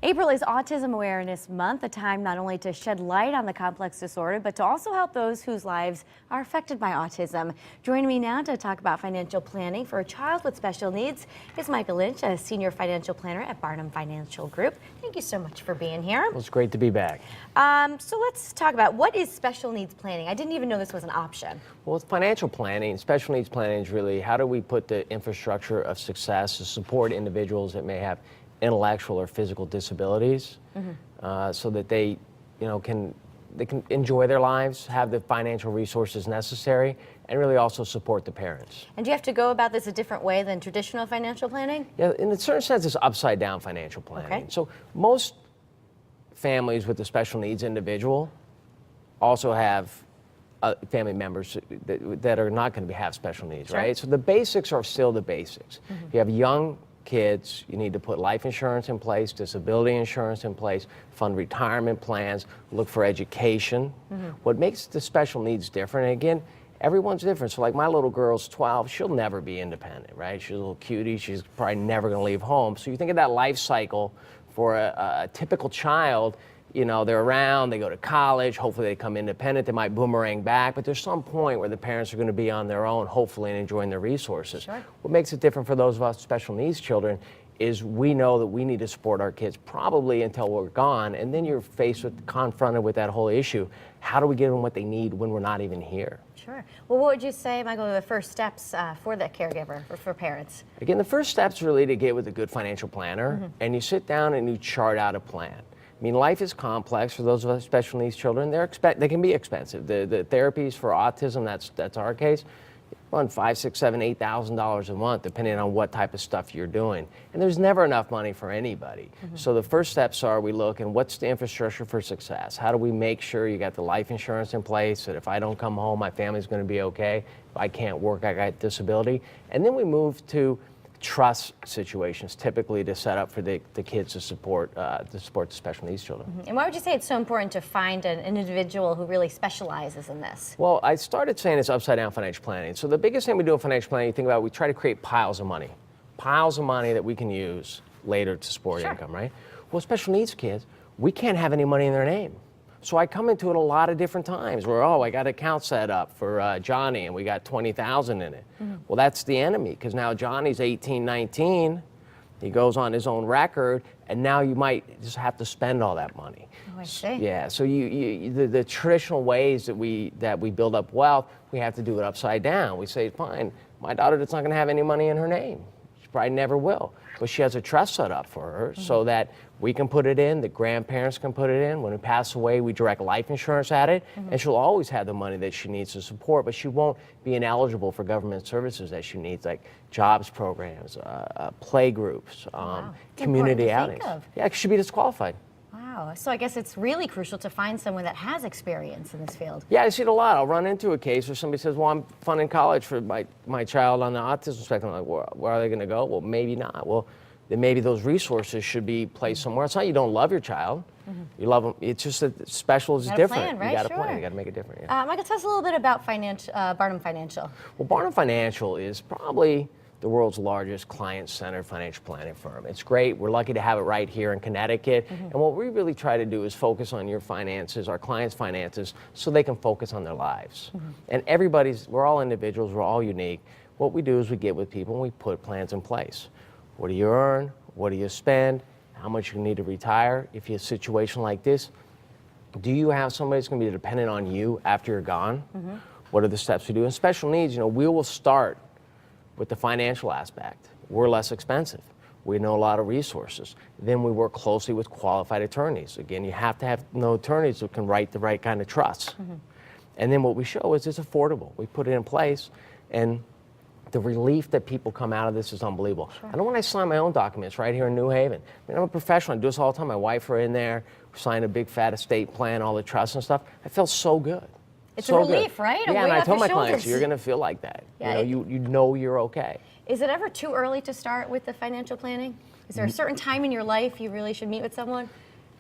April is Autism Awareness Month, a time not only to shed light on the complex disorder, but to also help those whose lives are affected by autism. Joining me now to talk about financial planning for a child with special needs is Michael Lynch, a senior financial planner at Barnum Financial Group. Thank you so much for being here. Well, it's great to be back. So let's talk about what is special needs planning. I didn't even know this was an option. Well, it's financial planning. Special needs planning is really how do we put the infrastructure of success to support individuals that may have intellectual or physical disabilities, so that they can enjoy their lives, have the financial resources necessary, and really also support the parents. And do you have to go about this a different way than traditional financial planning? Yeah, in a certain sense, it's upside down financial planning. Okay. So most families with a special needs individual also have family members that are not going to have special needs, Sure. right? So the basics are still the basics. If you have young kids, you need to put life insurance in place, disability insurance in place, fund retirement plans, look for education. What makes the special needs different, and again, everyone's different. So like my little girl's 12, she'll never be independent, right? She's a little cutie, she's probably never gonna leave home. So you think of that life cycle for a typical child, they're around, they go to college, hopefully they come independent, they might boomerang back, but there's some point where the parents are going to be on their own, hopefully, and enjoying their resources. Sure. What makes it different for those of us with special needs children is we know that we need to support our kids probably until we're gone, and then you're confronted with that whole issue. How do we give them what they need when we're not even here? Sure. Well, what would you say, Michael, are the first steps for the caregiver or for parents? Again, the first step's really to get with a good financial planner, and you sit down and you chart out a plan. I mean, life is complex for those of us with special needs children. They can be expensive. The therapies for autism, that's our case, run $5,000, $6,000, $7,000, $8,000 a month, depending on what type of stuff you're doing. And there's never enough money for anybody. So the first steps are we look and what's the infrastructure for success? How do we make sure you got the life insurance in place that if I don't come home, my family's going to be okay? If I can't work, I got disability. And then we move to trust situations, typically to set up for the kids to support the special needs children. And why would you say it's so important to find an individual who really specializes in this? Well, I started saying it's upside down financial planning. So the biggest thing we do in financial planning, you think about, we try to create piles of money that we can use later to support income, right? Well, special needs kids, we can't have any money in their name. So I come into it a lot of different times where, I got an account set up for Johnny and we got 20,000 in it. Well, that's the enemy, because now Johnny's 18, 19, he goes on his own record, and now you might just have to spend all that money. Oh, I see. Yeah, so the traditional ways that we build up wealth, we have to do it upside down. We say, fine, my daughter that's not gonna have any money in her name. She probably never will, but she has a trust set up for her so that we can put it in, the grandparents can put it in. When we pass away, we direct life insurance at it, and she'll always have the money that she needs to support, but she won't be ineligible for government services that she needs, like jobs programs, play groups, community outings. Yeah, she'd be disqualified. Wow, so I guess it's really crucial to find someone that has experience in this field. Yeah, I see it a lot. I'll run into a case where somebody says, well, I'm funding college for my child on the autism spectrum. I'm like, where are they going to go? Well, maybe not. Well, then maybe those resources should be placed somewhere. It's not you don't love your child. You love them. It's just that special is different. Plan, right? You got to Sure. plan. You got to make it different. Yeah. Michael, tell us a little bit about Barnum Financial. Well, Barnum Financial is probably the world's largest client-centered financial planning firm. It's great. We're lucky to have it right here in Connecticut. And what we really try to do is focus on your finances, our clients' finances, so they can focus on their lives. And we're all individuals. We're all unique. What we do is we get with people and we put plans in place. What do you earn? What do you spend? How much you need to retire? If you have a situation like this, do you have somebody that's going to be dependent on you after you're gone? What are the steps we do? In special needs, we will start with the financial aspect. We're less expensive. We know a lot of resources. Then we work closely with qualified attorneys. Again, you have to have attorneys who can write the right kind of trusts. And then what we show is it's affordable. We put it in place, and the relief that people come out of this is unbelievable. Sure. I know when I sign my own documents right here in New Haven. I'm a professional. I do this all the time. My wife are in there. We signed a big fat estate plan, all the trusts and stuff. I felt so good. It's so a relief, good. right? Yeah, and I told my clients, you're going to feel like that. Yeah, you know you're okay. Is it ever too early to start with the financial planning? Is there a certain time in your life you really should meet with someone?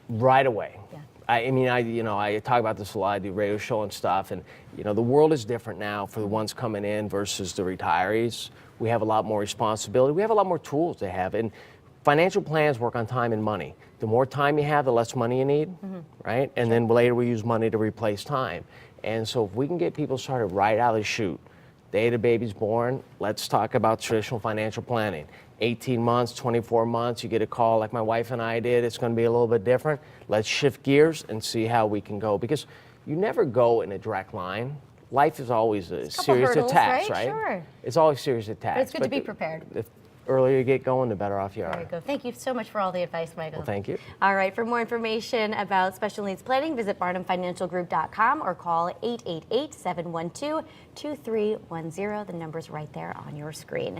Right away. Yeah. I talk about this a lot. I do radio show and stuff, and the world is different now for the ones coming in versus the retirees. We have a lot more responsibility. We have a lot more tools to have, and financial plans work on time and money. The more time you have, the less money you need, right? And then later we use money to replace time. And so if we can get people started right out of the chute, day the baby's born, let's talk about traditional financial planning. 18 months, 24 months, you get a call like my wife and I did, it's going to be a little bit different. Let's shift gears and see how we can go, because you never go in a direct line. Life is always a series of tasks, right? Sure. It's always a series of tasks. But it's good to be prepared. The earlier you get going, the better off you are. There you go. Thank you so much for all the advice, Michael. Well, thank you. All right, for more information about special needs planning, visit barnumfinancialgroup.com or call 888-712-2310. The number's right there on your screen.